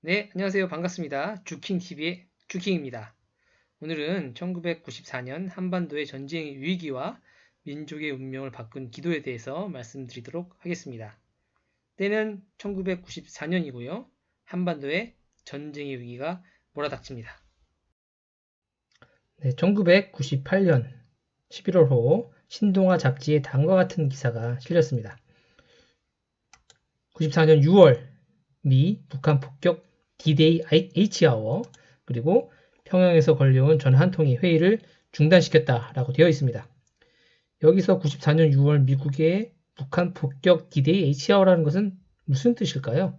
네, 안녕하세요. 반갑습니다. 주킹TV의 주킹입니다. 오늘은 1994년 한반도의 전쟁의 위기와 민족의 운명을 바꾼 기도에 대해서 말씀드리도록 하겠습니다. 때는 1994년이고요. 한반도에 전쟁의 위기가 몰아닥칩니다. 네, 1998년 11월호 신동아 잡지에 다음과 같은 기사가 실렸습니다. 94년 6월 미 북한 폭격 D-Day H아워 그리고 평양에서 걸려온 전화 한 통의 회의를 중단시켰다라고 되어 있습니다. 여기서 94년 6월 미국의 북한 폭격 D-Day H아워라는 것은 무슨 뜻일까요?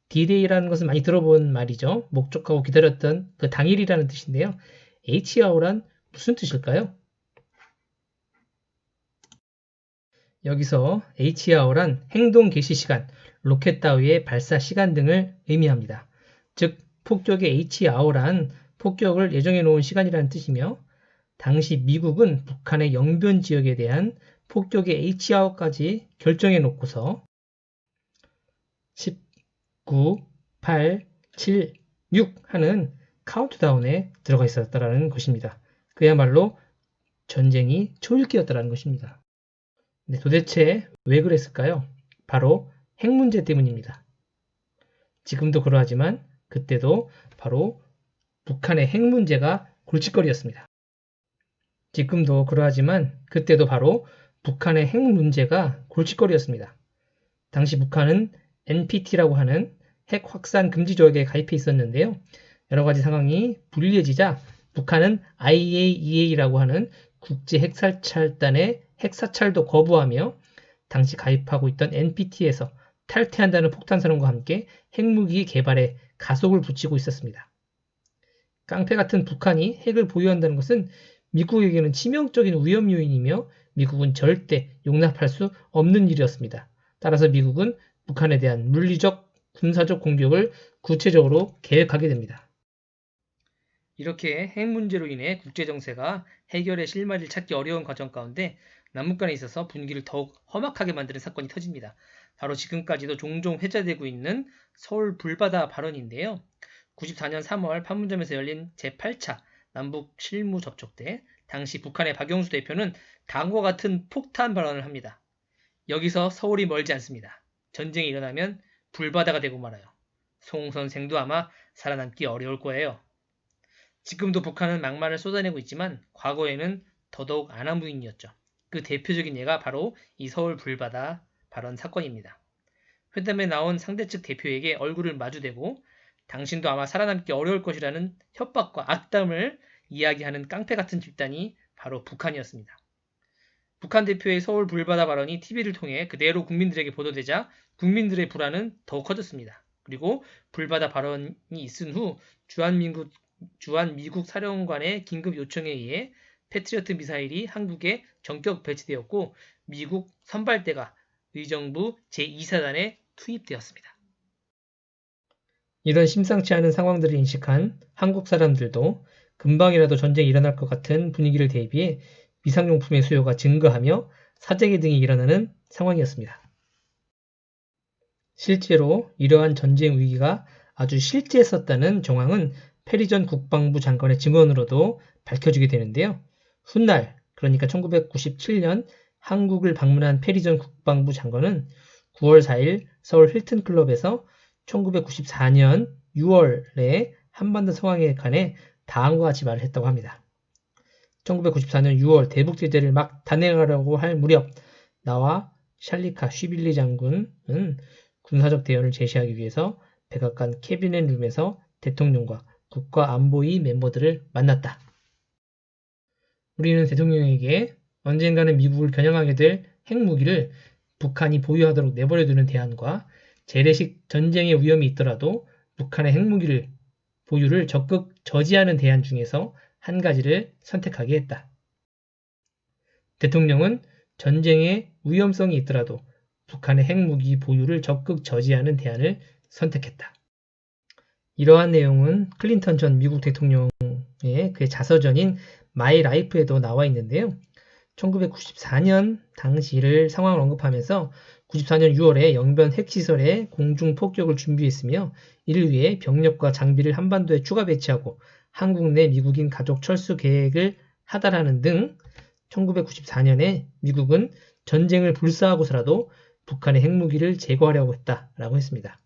D-Day라는 것은 많이 들어본 말이죠. 목적하고 기다렸던 그 당일이라는 뜻인데요. H아워란 무슨 뜻일까요? 여기서 H아워란 행동 개시 시간, 로켓 따위의 발사 시간 등을 의미합니다. 즉 폭격의 H아워란 폭격을 예정해 놓은 시간이라는 뜻이며 당시 미국은 북한의 영변 지역에 대한 폭격의 H아워까지 결정해 놓고서 10, 9, 8, 7, 6 하는 카운트다운에 들어가 있었다는 것입니다. 그야말로 전쟁이 초읽기였다는 것입니다. 네, 도대체 왜 그랬을까요? 바로 핵 문제 때문입니다. 지금도 그러하지만 그때도 바로 북한의 핵 문제가 골칫거리였습니다. 지금도 그러하지만 그때도 바로 북한의 핵 문제가 골칫거리였습니다. 당시 북한은 NPT라고 하는 핵 확산 금지 조약에 가입해 있었는데요. 여러 가지 상황이 불리해지자 북한은 IAEA라고 하는 국제 핵사찰단의 핵사찰도 거부하며 당시 가입하고 있던 NPT에서 탈퇴한다는 폭탄선언과 함께 핵무기 개발에 가속을 붙이고 있었습니다. 깡패 같은 북한이 핵을 보유한다는 것은 미국에게는 치명적인 위험 요인이며 미국은 절대 용납할 수 없는 일이었습니다. 따라서 미국은 북한에 대한 물리적, 군사적 공격을 구체적으로 계획하게 됩니다. 이렇게 핵 문제로 인해 국제정세가 해결의 실마리를 찾기 어려운 과정 가운데 남북 간에 있어서 분위기를 더욱 험악하게 만드는 사건이 터집니다. 바로 지금까지도 종종 회자되고 있는 서울 불바다 발언인데요. 94년 3월 판문점에서 열린 제8차 남북 실무 접촉 때 당시 북한의 박영수 대표는 다음과 같은 폭탄 발언을 합니다. 여기서 서울이 멀지 않습니다. 전쟁이 일어나면 불바다가 되고 말아요. 송 선생도 아마 살아남기 어려울 거예요. 지금도 북한은 막말을 쏟아내고 있지만 과거에는 더더욱 아나무인이었죠. 그 대표적인 예가 바로 이 서울 불바다 발언 사건입니다. 회담에 나온 상대 측 대표에게 얼굴을 마주대고 당신도 아마 살아남기 어려울 것이라는 협박과 악담을 이야기하는 깡패 같은 집단이 바로 북한이었습니다. 북한 대표의 서울 불바다 발언이 TV를 통해 그대로 국민들에게 보도되자 국민들의 불안은 더욱 커졌습니다. 그리고 불바다 발언이 있은 후 주한 미국 사령관의 긴급 요청에 의해 패트리어트 미사일이 한국에 전격 배치되었고 미국 선발대가 의정부 제2사단에 투입되었습니다. 이런 심상치 않은 상황들을 인식한 한국 사람들도 금방이라도 전쟁이 일어날 것 같은 분위기를 대비해 비상용품의 수요가 증가하며 사재기 등이 일어나는 상황이었습니다. 실제로 이러한 전쟁 위기가 아주 실제했었다는 정황은 페리 전 국방부 장관의 증언으로도 밝혀지게 되는데요. 훗날 그러니까 1997년 한국을 방문한 페리 전 국방부 장관은 9월 4일 서울 힐튼 클럽에서 1994년 6월에 한반도 상황에 관해 다음과 같이 말을 했다고 합니다. 1994년 6월 대북 제재를 막 단행하려고 할 무렵 나와 샬리카 쉬빌리 장군은 군사적 대응을 제시하기 위해서 백악관 캐비넷 룸에서 대통령과 국가안보위 멤버들을 만났다. 우리는 대통령에게 언젠가는 미국을 겨냥하게 될 핵무기를 북한이 보유하도록 내버려두는 대안과 재래식 전쟁의 위험이 있더라도 북한의 핵무기를 보유를 적극 저지하는 대안 중에서 한 가지를 선택하게 했다. 대통령은 전쟁의 위험성이 있더라도 북한의 핵무기 보유를 적극 저지하는 대안을 선택했다. 이러한 내용은 클린턴 전 미국 대통령의 그의 자서전인 마이 라이프에도 나와 있는데요. 1994년 당시를 상황을 언급하면서 94년 6월에 영변 핵시설에 공중 폭격을 준비했으며 이를 위해 병력과 장비를 한반도에 추가 배치하고 한국 내 미국인 가족 철수 계획을 하달하는 등 1994년에 미국은 전쟁을 불사하고서라도 북한의 핵무기를 제거하려고 했다라고 했습니다.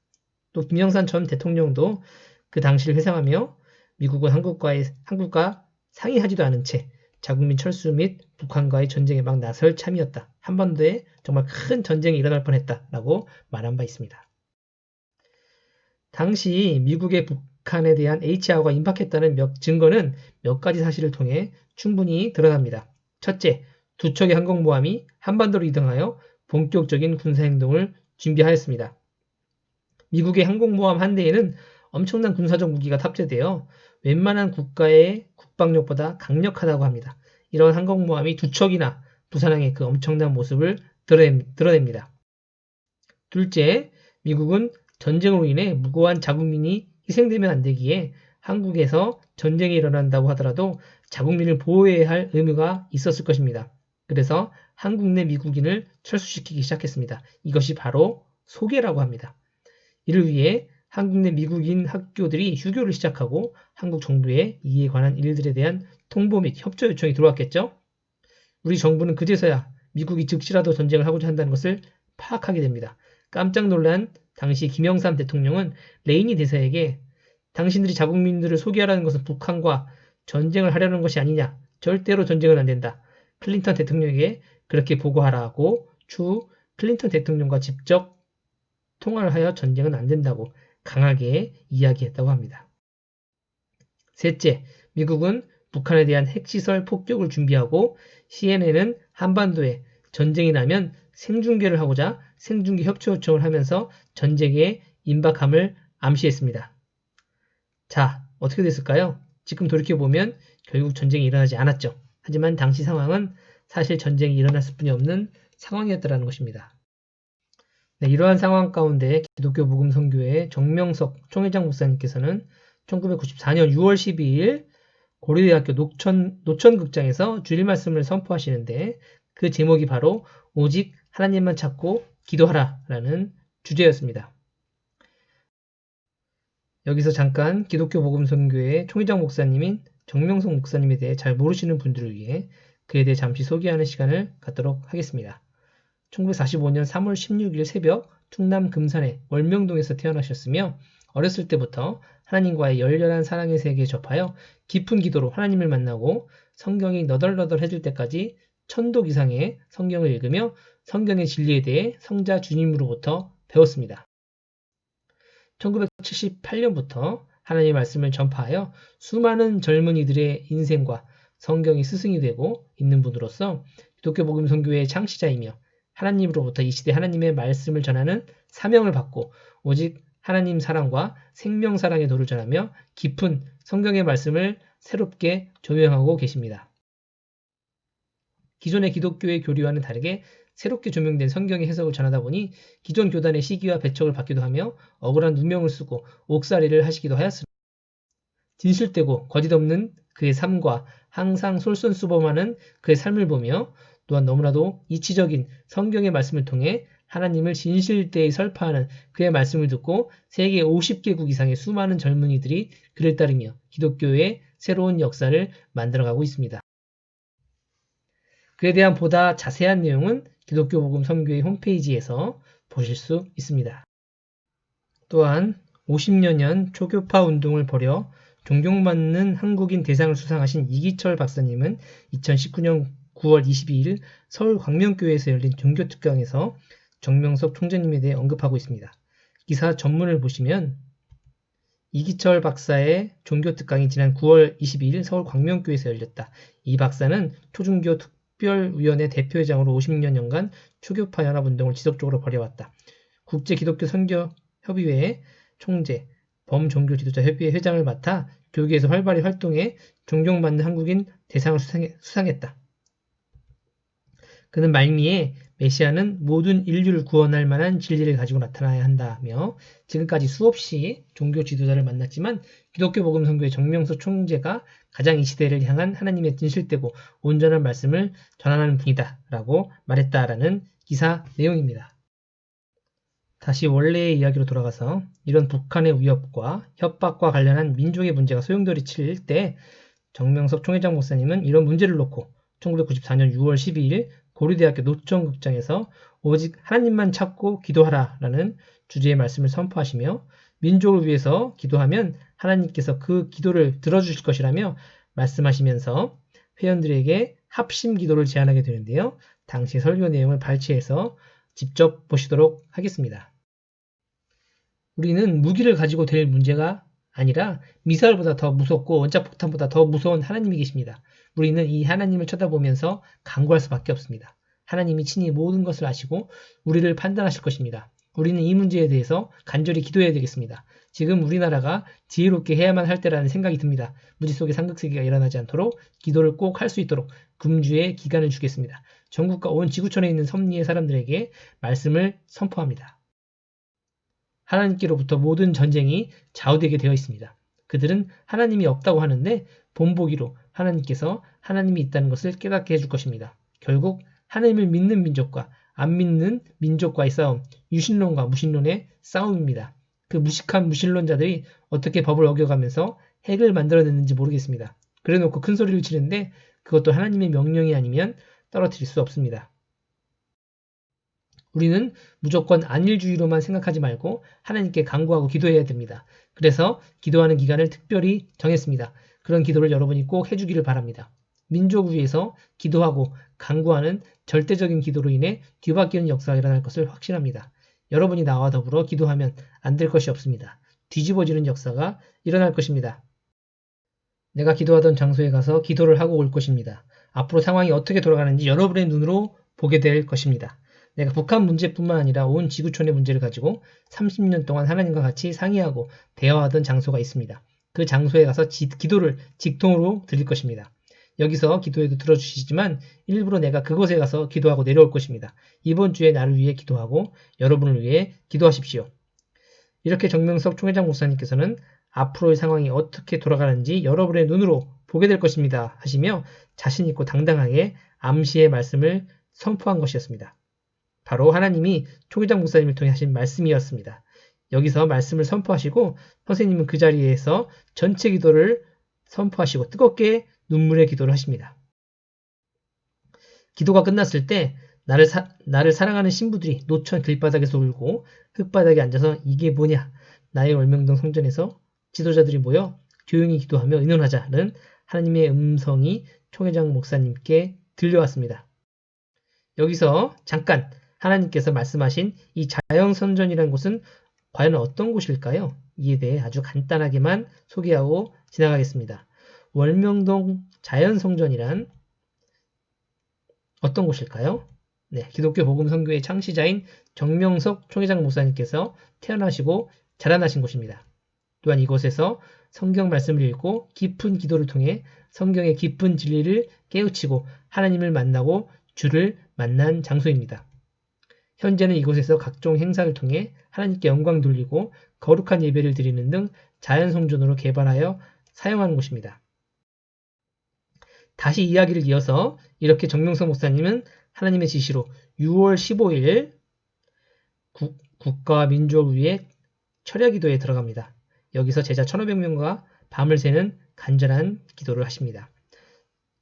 또 김영삼 전 대통령도 그 당시를 회상하며 미국은 한국과 상의하지도 않은 채 자국민 철수 및 북한과의 전쟁에 막 나설 참이었다. 한반도에 정말 큰 전쟁이 일어날 뻔했다라고 말한 바 있습니다. 당시 미국의 북한에 대한 HR가 임박했다는 증거는 몇 가지 사실을 통해 충분히 드러납니다. 첫째, 두 척의 항공모함이 한반도로 이동하여 본격적인 군사행동을 준비하였습니다. 미국의 항공모함 한 대에는 엄청난 군사적 무기가 탑재되어 웬만한 국가의 국방력보다 강력하다고 합니다. 이런 항공모함이 두 척이나 부산항의 그 엄청난 모습을 드러냅니다. 둘째, 미국은 전쟁으로 인해 무고한 자국민이 희생되면 안 되기에 한국에서 전쟁이 일어난다고 하더라도 자국민을 보호해야 할 의무가 있었을 것입니다. 그래서 한국 내 미국인을 철수시키기 시작했습니다. 이것이 바로 소개라고 합니다. 이를 위해 한국 내 미국인 학교들이 휴교를 시작하고 한국 정부에 이에 관한 일들에 대한 통보 및 협조 요청이 들어왔겠죠. 우리 정부는 그제서야 미국이 즉시라도 전쟁을 하고자 한다는 것을 파악하게 됩니다. 깜짝 놀란 당시 김영삼 대통령은 레이니 대사에게 당신들이 자국민들을 소개하라는 것은 북한과 전쟁을 하려는 것이 아니냐. 절대로 전쟁은 안 된다. 클린턴 대통령에게 그렇게 보고하라고 추후 클린턴 대통령과 직접 통화를 하여 전쟁은 안 된다고 강하게 이야기했다고 합니다. 셋째, 미국은 북한에 대한 핵시설 폭격을 준비하고 CNN은 한반도에 전쟁이 나면 생중계를 하고자 생중계 협조 요청을 하면서 전쟁에 임박함을 암시했습니다. 자, 어떻게 됐을까요? 지금 돌이켜보면 결국 전쟁이 일어나지 않았죠. 하지만 당시 상황은 사실 전쟁이 일어났을 뿐이 없는 상황이었다는 것입니다. 네, 이러한 상황 가운데 기독교 복음선교회 정명석 총회장 목사님께서는 1994년 6월 12일 고려대학교 노천극장에서 주일 말씀을 선포하시는데 그 제목이 바로 오직 하나님만 찾고 기도하라라는 주제였습니다. 여기서 잠깐 기독교 복음선교회 총회장 목사님인 정명석 목사님에 대해 잘 모르시는 분들을 위해 그에 대해 잠시 소개하는 시간을 갖도록 하겠습니다. 1945년 3월 16일 새벽 충남 금산의 월명동에서 태어나셨으며 어렸을 때부터 하나님과의 열렬한 사랑의 세계에 접하여 깊은 기도로 하나님을 만나고 성경이 너덜너덜해질 때까지 천독 이상의 성경을 읽으며 성경의 진리에 대해 성자 주님으로부터 배웠습니다. 1978년부터 하나님의 말씀을 전파하여 수많은 젊은이들의 인생과 성경의 스승이 되고 있는 분으로서 기독교 복음 선교회의 창시자이며 하나님으로부터 이 시대 하나님의 말씀을 전하는 사명을 받고 오직 하나님 사랑과 생명 사랑의 도를 전하며 깊은 성경의 말씀을 새롭게 조명하고 계십니다. 기존의 기독교의 교리와는 다르게 새롭게 조명된 성경의 해석을 전하다 보니 기존 교단의 시기와 배척을 받기도 하며 억울한 누명을 쓰고 옥살이를 하시기도 하였습니다. 진실되고 거짓 없는 그의 삶과 항상 솔선수범하는 그의 삶을 보며 또한 너무나도 이치적인 성경의 말씀을 통해 하나님을 진실되이 설파하는 그의 말씀을 듣고 세계 50개국 이상의 수많은 젊은이들이 그를 따르며 기독교의 새로운 역사를 만들어가고 있습니다. 그에 대한 보다 자세한 내용은 기독교 복음 선교회 홈페이지에서 보실 수 있습니다. 또한 50여년 초교파 운동을 벌여 존경받는 한국인 대상을 수상하신 이기철 박사님은 2019년 9월 22일 서울 광명교회에서 열린 종교특강에서 정명석 총재님에 대해 언급하고 있습니다. 기사 전문을 보시면 이기철 박사의 종교특강이 지난 9월 22일 서울 광명교회에서 열렸다. 이 박사는 초중교 특별위원회 대표회장으로 50여년간 초교파 연합운동을 지속적으로 벌여왔다. 국제기독교선교협의회 총재, 범종교지도자협의회 회장을 맡아 교계에서 활발히 활동해 존경받는 한국인 대상을 수상했다. 그는 말미에 메시아는 모든 인류를 구원할 만한 진리를 가지고 나타나야 한다며 지금까지 수없이 종교 지도자를 만났지만 기독교 복음 선교회 정명석 총재가 가장 이 시대를 향한 하나님의 진실되고 온전한 말씀을 전하는 분이다 라고 말했다라는 기사 내용입니다. 다시 원래의 이야기로 돌아가서 이런 북한의 위협과 협박과 관련한 민족의 문제가 소용돌이 칠 때 정명석 총회장 목사님은 이런 문제를 놓고 1994년 6월 12일 고려대학교 노천극장에서 오직 하나님만 찾고 기도하라라는 주제의 말씀을 선포하시며 민족을 위해서 기도하면 하나님께서 그 기도를 들어주실 것이라며 말씀하시면서 회원들에게 합심 기도를 제안하게 되는데요. 당시 설교 내용을 발췌해서 직접 보시도록 하겠습니다. 우리는 무기를 가지고 될 문제가 아니라 미사일보다 더 무섭고 원자폭탄보다 더 무서운 하나님이 계십니다. 우리는 이 하나님을 쳐다보면서 간구할 수밖에 없습니다. 하나님이 친히 모든 것을 아시고 우리를 판단하실 것입니다. 우리는 이 문제에 대해서 간절히 기도해야 되겠습니다. 지금 우리나라가 지혜롭게 해야만 할 때라는 생각이 듭니다. 무지 속에 상극세기가 일어나지 않도록 기도를 꼭 할 수 있도록 금주의 기간을 주겠습니다. 전국과 온 지구촌에 있는 섭리의 사람들에게 말씀을 선포합니다. 하나님께로부터 모든 전쟁이 좌우되게 되어 있습니다. 그들은 하나님이 없다고 하는데 본보기로 하나님께서 하나님이 있다는 것을 깨닫게 해줄 것입니다. 결국 하나님을 믿는 민족과 안 믿는 민족과의 싸움, 유신론과 무신론의 싸움입니다. 그 무식한 무신론자들이 어떻게 법을 어겨가면서 핵을 만들어냈는지 모르겠습니다. 그래놓고 큰 소리를 치는데 그것도 하나님의 명령이 아니면 떨어뜨릴 수 없습니다. 우리는 무조건 안일주의로만 생각하지 말고 하나님께 간구하고 기도해야 됩니다. 그래서 기도하는 기간을 특별히 정했습니다. 그런 기도를 여러분이 꼭 해주기를 바랍니다. 민족을 위해서 기도하고 간구하는 절대적인 기도로 인해 뒤바뀌는 역사가 일어날 것을 확신합니다. 여러분이 나와 더불어 기도하면 안 될 것이 없습니다. 뒤집어지는 역사가 일어날 것입니다. 내가 기도하던 장소에 가서 기도를 하고 올 것입니다. 앞으로 상황이 어떻게 돌아가는지 여러분의 눈으로 보게 될 것입니다. 내가 북한 문제뿐만 아니라 온 지구촌의 문제를 가지고 30년 동안 하나님과 같이 상의하고 대화하던 장소가 있습니다. 그 장소에 가서 기도를 직통으로 드릴 것입니다. 여기서 기도해도 들어주시지만 일부러 내가 그곳에 가서 기도하고 내려올 것입니다. 이번 주에 나를 위해 기도하고 여러분을 위해 기도하십시오. 이렇게 정명석 총회장 목사님께서는 앞으로의 상황이 어떻게 돌아가는지 여러분의 눈으로 보게 될 것입니다 하시며 자신있고 당당하게 암시의 말씀을 선포한 것이었습니다. 바로 하나님이 총회장 목사님을 통해 하신 말씀이었습니다. 여기서 말씀을 선포하시고 선생님은 그 자리에서 전체 기도를 선포하시고 뜨겁게 눈물의 기도를 하십니다. 기도가 끝났을 때 나를 사랑하는 신부들이 노천 길바닥에서 울고 흙바닥에 앉아서 이게 뭐냐 나의 월명동 성전에서 지도자들이 모여 조용히 기도하며 의논하자는 하나님의 음성이 총회장 목사님께 들려왔습니다. 여기서 잠깐 하나님께서 말씀하신 이 자연선전이라는 곳은 과연 어떤 곳일까요? 이에 대해 아주 간단하게만 소개하고 지나가겠습니다. 월명동 자연성전이란 어떤 곳일까요? 네, 기독교 복음선교의 창시자인 정명석 총회장 목사님께서 태어나시고 자라나신 곳입니다. 또한 이곳에서 성경 말씀을 읽고 깊은 기도를 통해 성경의 깊은 진리를 깨우치고 하나님을 만나고 주를 만난 장소입니다. 현재는 이곳에서 각종 행사를 통해 하나님께 영광 돌리고 거룩한 예배를 드리는 등 자연성전으로 개발하여 사용하는 곳입니다. 다시 이야기를 이어서 이렇게 정명석 목사님은 하나님의 지시로 6월 15일 국가와 민족을 위해 철야기도에 들어갑니다. 여기서 제자 1500명과 밤을 새는 간절한 기도를 하십니다.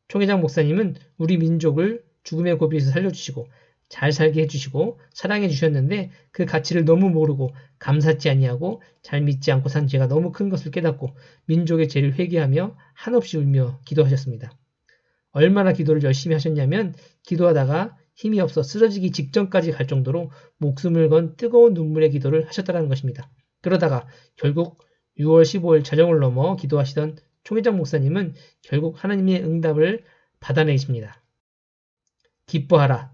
총회장 목사님은 우리 민족을 죽음의 고비에서 살려주시고 잘 살게 해주시고 사랑해 주셨는데 그 가치를 너무 모르고 감사치 아니하고 잘 믿지 않고 산 죄가 너무 큰 것을 깨닫고 민족의 죄를 회개하며 한없이 울며 기도하셨습니다. 얼마나 기도를 열심히 하셨냐면 기도하다가 힘이 없어 쓰러지기 직전까지 갈 정도로 목숨을 건 뜨거운 눈물의 기도를 하셨다는 것입니다. 그러다가 결국 6월 15일 자정을 넘어 기도하시던 총회장 목사님은 결국 하나님의 응답을 받아내십니다. 기뻐하라.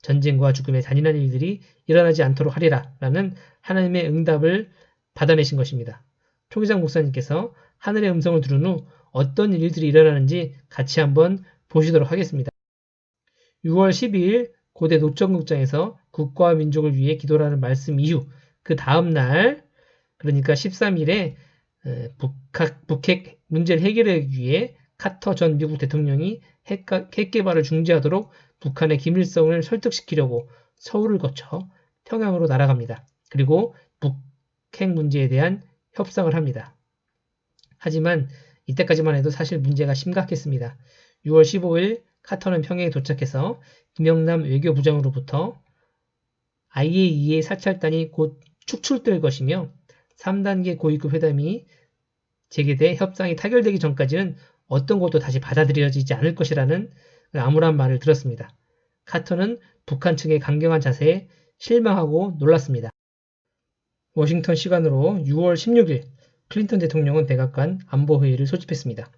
전쟁과 죽음의 잔인한 일들이 일어나지 않도록 하리라 라는 하나님의 응답을 받아내신 것입니다. 총회장 목사님께서 하늘의 음성을 들은 후 어떤 일들이 일어나는지 같이 한번 보시도록 하겠습니다. 6월 12일 고대 노천극장에서 국가와 민족을 위해 기도라는 말씀 이후 그 다음 날 그러니까 13일에 북핵 문제를 해결하기 위해 카터 전 미국 대통령이 핵 개발을 중지하도록 북한의 김일성을 설득시키려고 서울을 거쳐 평양으로 날아갑니다. 그리고 북핵 문제에 대한 협상을 합니다. 하지만 이때까지만 해도 사실 문제가 심각했습니다. 6월 15일 카터는 평양에 도착해서 김영남 외교부장으로부터 IAEA 사찰단이 곧 축출될 것이며 3단계 고위급 회담이 재개돼 협상이 타결되기 전까지는 어떤 것도 다시 받아들여지지 않을 것이라는 암울한 말을 들었습니다. 카터는 북한 측의 강경한 자세에 실망하고 놀랐습니다. 워싱턴 시간으로 6월 16일 클린턴 대통령은 백악관 안보회의를 소집했습니다.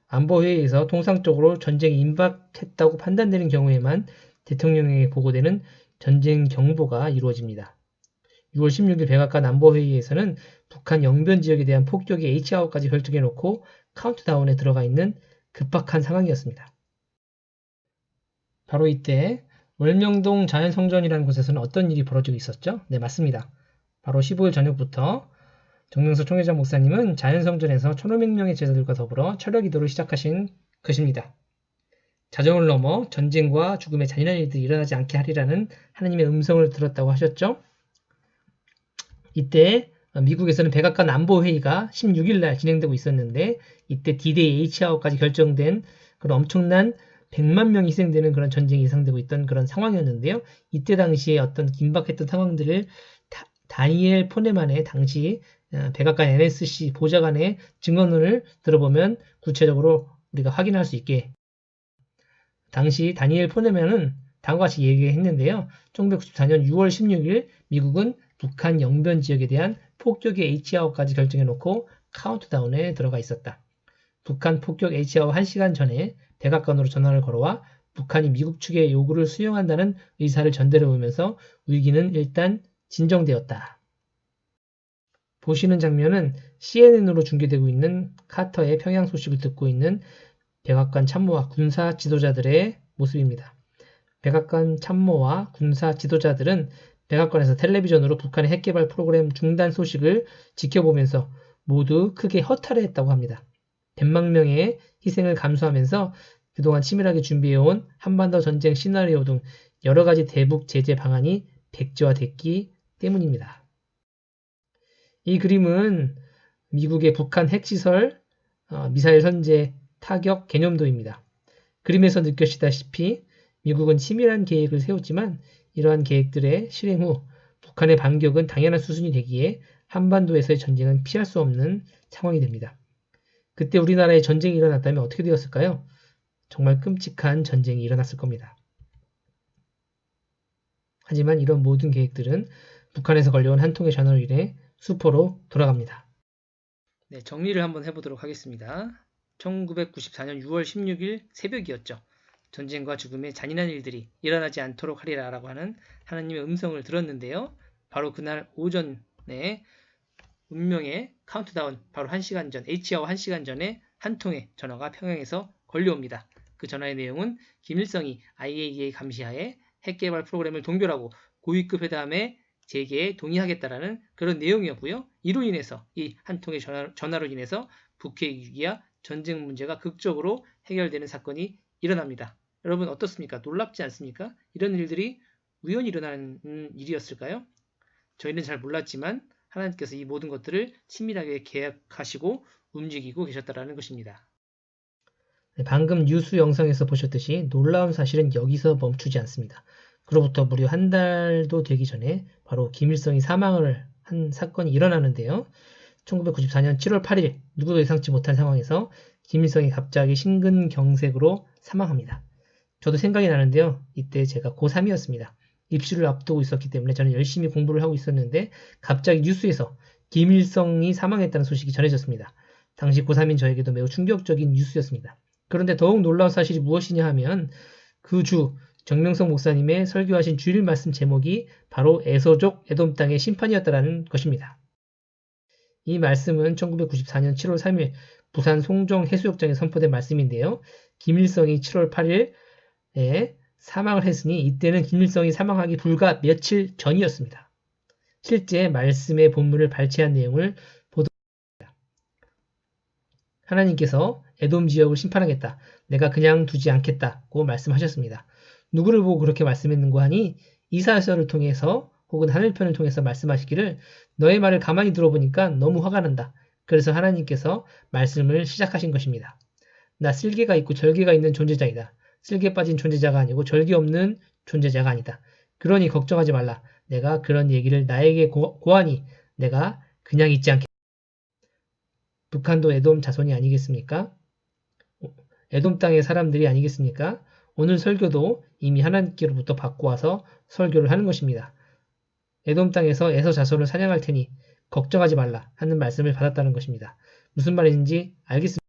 안보회의에서 통상적으로 전쟁이 임박했다고 판단되는 경우에만 대통령에게 보고되는 전쟁 경보가 이루어집니다. 6월 16일 백악관 안보회의에서는 북한 영변 지역에 대한 폭격이 H아웃까지 결정해놓고 카운트다운에 들어가 있는 급박한 상황이었습니다. 바로 이때 월명동 자연성전이라는 곳에서는 어떤 일이 벌어지고 있었죠? 네, 맞습니다. 바로 15일 저녁부터 정명석 총회장 목사님은 자연성전에서 1,500명의 제자들과 더불어 철야 기도를 시작하신 것입니다. 자정을 넘어 전쟁과 죽음의 잔인한 일들이 일어나지 않게 하리라는 하나님의 음성을 들었다고 하셨죠. 이때 미국에서는 백악관 안보회의가 16일 날 진행되고 있었는데 이때 D-Day H아웃까지 결정된 그런 엄청난 100만 명이 희생되는 그런 전쟁이 예상되고 있던 그런 상황이었는데요. 이때 당시에 어떤 긴박했던 상황들을 다니엘 포네만의 당시 백악관 NSC 보좌관의 증언을 들어보면 구체적으로 우리가 확인할 수 있게 당시 다니엘 포네만은 다음과 같이 얘기했는데요. 1994년 6월 16일 미국은 북한 영변 지역에 대한 폭격의 H아웃까지 결정해놓고 카운트다운에 들어가 있었다. 북한 폭격 H아웃 1시간 전에 백악관으로 전화를 걸어와 북한이 미국 측의 요구를 수용한다는 의사를 전달해 오면서 위기는 일단 진정되었다. 보시는 장면은 CNN으로 중계되고 있는 카터의 평양 소식을 듣고 있는 백악관 참모와 군사 지도자들의 모습입니다. 백악관 참모와 군사 지도자들은 백악관에서 텔레비전으로 북한의 핵개발 프로그램 중단 소식을 지켜보면서 모두 크게 허탈해했다고 합니다. 100만 명의 희생을 감수하면서 그동안 치밀하게 준비해온 한반도 전쟁 시나리오 등 여러 가지 대북 제재 방안이 백지화됐기 때문입니다. 이 그림은 미국의 북한 핵시설 미사일 선제 타격 개념도입니다. 그림에서 느껴지다시피 미국은 치밀한 계획을 세웠지만 이러한 계획들의 실행 후 북한의 반격은 당연한 수준이 되기에 한반도에서의 전쟁은 피할 수 없는 상황이 됩니다. 그때 우리나라에 전쟁이 일어났다면 어떻게 되었을까요? 정말 끔찍한 전쟁이 일어났을 겁니다. 하지만 이런 모든 계획들은 북한에서 걸려온 한 통의 전화로 인해 수포로 돌아갑니다. 네, 정리를 한번 해보도록 하겠습니다. 1994년 6월 16일 새벽이었죠. 전쟁과 죽음의 잔인한 일들이 일어나지 않도록 하리라라고 하는 하나님의 음성을 들었는데요. 바로 그날 오전에 운명의 카운트다운 바로 1시간 전, H아웃 1시간 전에 한 통의 전화가 평양에서 걸려옵니다. 그 전화의 내용은 김일성이 IAEA 감시하에 핵개발 프로그램을 동결하고 고위급 회담에 재개에 동의하겠다라는 그런 내용이었고요. 이로 인해서 이 한 통의 전화로 인해서 북핵 위기와 전쟁 문제가 극적으로 해결되는 사건이 일어납니다. 여러분 어떻습니까? 놀랍지 않습니까? 이런 일들이 우연히 일어나는 일이었을까요? 저희는 잘 몰랐지만 하나님께서 이 모든 것들을 치밀하게 계획하시고 움직이고 계셨다는 것입니다. 방금 뉴스 영상에서 보셨듯이 놀라운 사실은 여기서 멈추지 않습니다. 그로부터 무려 한 달도 되기 전에 바로 김일성이 사망을 한 사건이 일어나는데요. 1994년 7월 8일 누구도 예상치 못한 상황에서 김일성이 갑자기 심근경색으로 사망합니다. 저도 생각이 나는데요. 이때 제가 고3이었습니다. 입시를 앞두고 있었기 때문에 저는 열심히 공부를 하고 있었는데 갑자기 뉴스에서 김일성이 사망했다는 소식이 전해졌습니다. 당시 고3인 저에게도 매우 충격적인 뉴스였습니다. 그런데 더욱 놀라운 사실이 무엇이냐 하면 그 주 정명석 목사님의 설교하신 주일 말씀 제목이 바로 에서족 에돔 땅의 심판이었다는 것입니다. 이 말씀은 1994년 7월 3일 부산 송정 해수욕장에 선포된 말씀인데요. 김일성이 7월 8일에 사망을 했으니 이때는 김일성이 사망하기 불과 며칠 전이었습니다. 실제 말씀의 본문을 발췌한 내용을 보도록 합니다. 하나님께서 에돔 지역을 심판하겠다. 내가 그냥 두지 않겠다고 말씀하셨습니다. 누구를 보고 그렇게 말씀했는고 하니 이사야서를 통해서 혹은 하늘편을 통해서 말씀하시기를 너의 말을 가만히 들어보니까 너무 화가 난다. 그래서 하나님께서 말씀을 시작하신 것입니다. 나 쓸개가 있고 절개가 있는 존재자이다. 쓸개 빠진 존재자가 아니고 절개 없는 존재자가 아니다. 그러니 걱정하지 말라. 내가 그런 얘기를 나에게 고하니 내가 그냥 있지 않겠다. 북한도 에돔 자손이 아니겠습니까? 에돔 땅의 사람들이 아니겠습니까? 오늘 설교도 이미 하나님께로부터 받고 와서 설교를 하는 것입니다. 에돔 땅에서 에서 자손을 사냥할 테니 걱정하지 말라 하는 말씀을 받았다는 것입니다. 무슨 말인지 알겠습니다.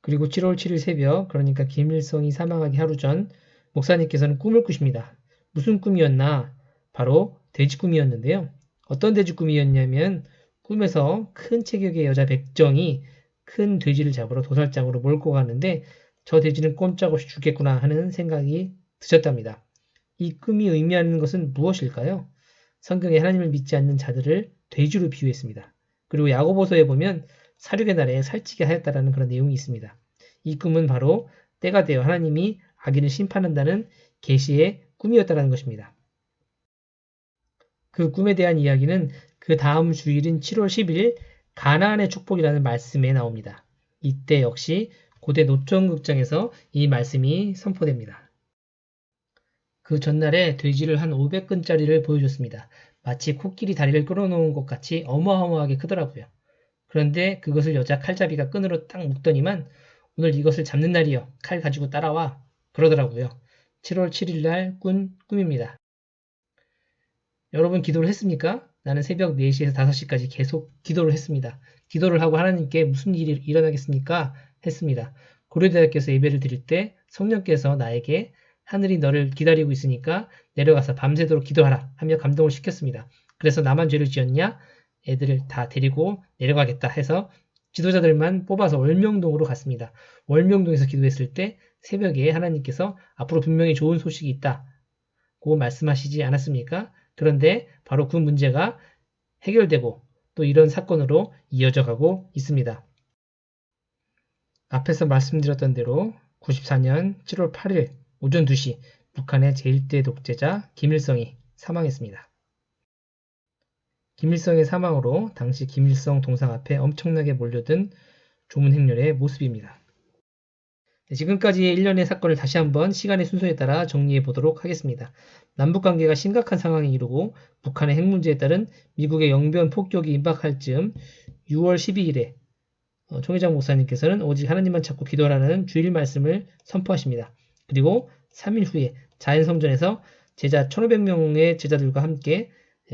그리고 7월 7일 새벽, 그러니까 김일성이 사망하기 하루 전 목사님께서는 꿈을 꾸십니다. 무슨 꿈이었나? 바로 돼지 꿈이었는데요. 어떤 돼지 꿈이었냐면 꿈에서 큰 체격의 여자 백정이 큰 돼지를 잡으러 도살장으로 몰고 가는데 저 돼지는 꼼짝없이 죽겠구나 하는 생각이 드셨답니다. 이 꿈이 의미하는 것은 무엇일까요? 성경에 하나님을 믿지 않는 자들을 돼지로 비유했습니다. 그리고 야고보서에 보면 사륙의 날에 살찌게 하였다라는 그런 내용이 있습니다. 이 꿈은 바로 때가 되어 하나님이 악인을 심판한다는 계시의 꿈이었다는 것입니다. 그 꿈에 대한 이야기는 그 다음 주일인 7월 10일 가나안의 축복이라는 말씀에 나옵니다. 이때 역시 고대 노천극장에서 이 말씀이 선포됩니다. 그 전날에 돼지를 한 500근짜리를 보여줬습니다. 마치 코끼리 다리를 끌어놓은 것 같이 어마어마하게 크더라고요. 그런데 그것을 여자 칼잡이가 끈으로 딱 묶더니만 오늘 이것을 잡는 날이여. 칼 가지고 따라와. 그러더라고요. 7월 7일 날 꾼 꿈입니다. 여러분 기도를 했습니까? 나는 새벽 4시에서 5시까지 계속 기도를 했습니다. 기도를 하고 하나님께 무슨 일이 일어나겠습니까? 했습니다. 고려대학교에서 예배를 드릴 때 성령께서 나에게 하늘이 너를 기다리고 있으니까 내려가서 밤새도록 기도하라 하며 감동을 시켰습니다. 그래서 나만 죄를 지었냐? 애들을 다 데리고 내려가겠다 해서 지도자들만 뽑아서 월명동으로 갔습니다. 월명동에서 기도했을 때 새벽에 하나님께서 앞으로 분명히 좋은 소식이 있다고 말씀하시지 않았습니까? 그런데 바로 그 문제가 해결되고 또 이런 사건으로 이어져 가고 있습니다. 앞에서 말씀드렸던 대로 94년 7월 8일 오전 2시 북한의 제1대 독재자 김일성이 사망했습니다. 김일성의 사망으로 당시 김일성 동상 앞에 엄청나게 몰려든 조문행렬의 모습입니다. 지금까지의 일련의 사건을 다시 한번 시간의 순서에 따라 정리해 보도록 하겠습니다. 남북관계가 심각한 상황에 이르고 북한의 핵 문제에 따른 미국의 영변 폭격이 임박할 즈음 6월 12일에 총회장 목사님께서는 오직 하나님만 찾고 기도하라는 주일 말씀을 선포하십니다. 그리고 3일 후에 자연성전에서 제자 1500명의 제자들과 함께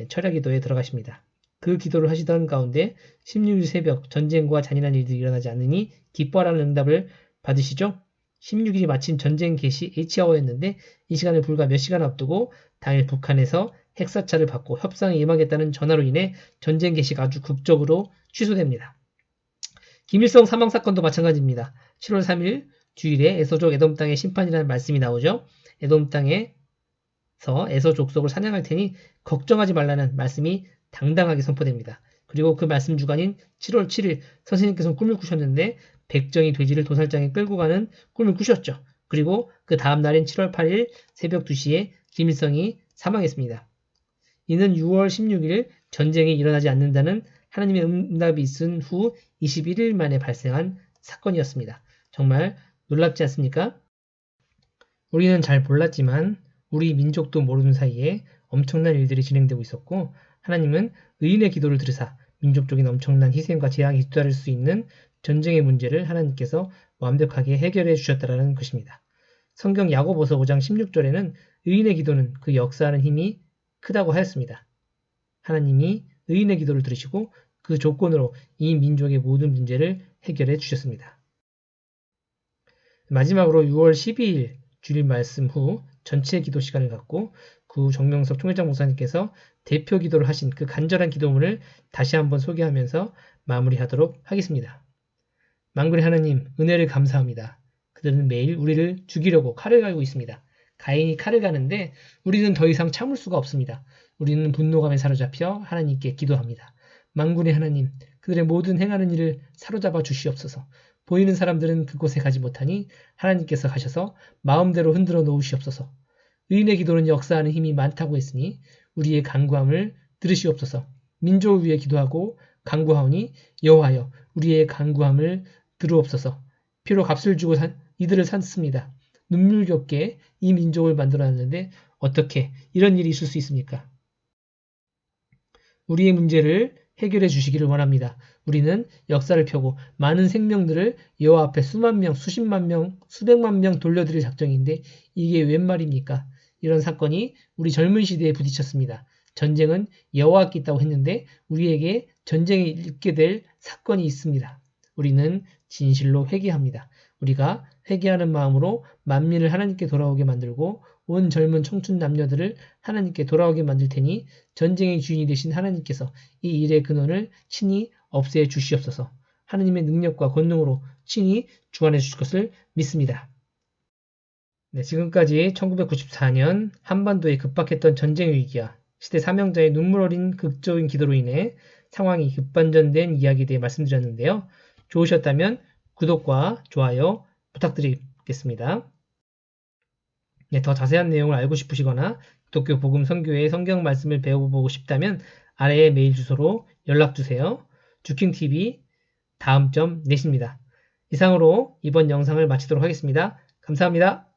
철야기도에 들어가십니다. 그 기도를 하시던 가운데 16일 새벽 전쟁과 잔인한 일들이 일어나지 않으니 기뻐하라는 응답을 받으시죠. 16일이 마침 전쟁 개시 H아워였는데 이 시간을 불과 몇 시간 앞두고 당일 북한에서 핵사찰을 받고 협상에 임하겠다는 전화로 인해 전쟁 개시가 아주 극적으로 취소됩니다. 김일성 사망 사건도 마찬가지입니다. 7월 3일 주일에 에서족 에돔 땅의 심판이라는 말씀이 나오죠. 에돔 땅에서 에서 족속을 사냥할 테니 걱정하지 말라는 말씀이 당당하게 선포됩니다. 그리고 그 말씀 주간인 7월 7일 선생님께서는 꿈을 꾸셨는데 백정이 돼지를 도살장에 끌고 가는 꿈을 꾸셨죠. 그리고 그 다음 날인 7월 8일 새벽 2시에 김일성이 사망했습니다. 이는 6월 16일 전쟁이 일어나지 않는다는 하나님의 응답이 있은 후 21일 만에 발생한 사건이었습니다. 정말 놀랍지 않습니까? 우리는 잘 몰랐지만 우리 민족도 모르는 사이에 엄청난 일들이 진행되고 있었고 하나님은 의인의 기도를 들으사 민족적인 엄청난 희생과 재앙이 뒤따를 수 있는 전쟁의 문제를 하나님께서 완벽하게 해결해 주셨다는 것입니다. 성경 야고보서 5장 16절에는 의인의 기도는 그 역사하는 힘이 크다고 하였습니다. 하나님이 의인의 기도를 들으시고 그 조건으로 이 민족의 모든 문제를 해결해 주셨습니다. 마지막으로 6월 12일 주일 말씀 후 전체 기도 시간을 갖고 그 정명석 총회장 목사님께서 대표 기도를 하신 그 간절한 기도문을 다시 한번 소개하면서 마무리하도록 하겠습니다. 만군의 하나님, 은혜를 감사합니다. 그들은 매일 우리를 죽이려고 칼을 갈고 있습니다. 가인이 칼을 가는데 우리는 더 이상 참을 수가 없습니다. 우리는 분노감에 사로잡혀 하나님께 기도합니다. 만군의 하나님, 그들의 모든 행하는 일을 사로잡아 주시옵소서. 보이는 사람들은 그곳에 가지 못하니 하나님께서 가셔서 마음대로 흔들어 놓으시옵소서. 의인의 기도는 역사하는 힘이 많다고 했으니 우리의 간구함을 들으시옵소서. 민족을 위해 기도하고 간구하오니 여호와여 우리의 간구함을 들으옵소서. 피로 값을 주고 이들을 샀습니다. 눈물겹게 이 민족을 만들어놨는데 어떻게 이런 일이 있을 수 있습니까? 우리의 문제를 해결해 주시기를 원합니다. 우리는 역사를 펴고 많은 생명들을 여호와 앞에 수만 명, 수십만 명, 수백만 명 돌려드릴 작정인데 이게 웬 말입니까? 이런 사건이 우리 젊은 시대에 부딪혔습니다. 전쟁은 여호와께 있다고 했는데 우리에게 전쟁에 있게 될 사건이 있습니다. 우리는 진실로 회개합니다. 우리가 회개하는 마음으로 만민을 하나님께 돌아오게 만들고 온 젊은 청춘 남녀들을 하나님께 돌아오게 만들 테니 전쟁의 주인이 되신 하나님께서 이 일의 근원을 친히 없애 주시옵소서. 하나님의 능력과 권능으로 친히 주관해 주실 것을 믿습니다. 네, 지금까지 1994년 한반도에 급박했던 전쟁 위기와 시대 사명자의 눈물 어린 극적인 기도로 인해 상황이 급반전된 이야기에 대해 말씀드렸는데요. 좋으셨다면 구독과 좋아요 부탁드리겠습니다. 네, 더 자세한 내용을 알고 싶으시거나 기독교 복음 선교의 성경 말씀을 배워보고 싶다면 아래의 메일 주소로 연락주세요. 주킹TV 다음 점 넷입니다. 이상으로 이번 영상을 마치도록 하겠습니다. 감사합니다.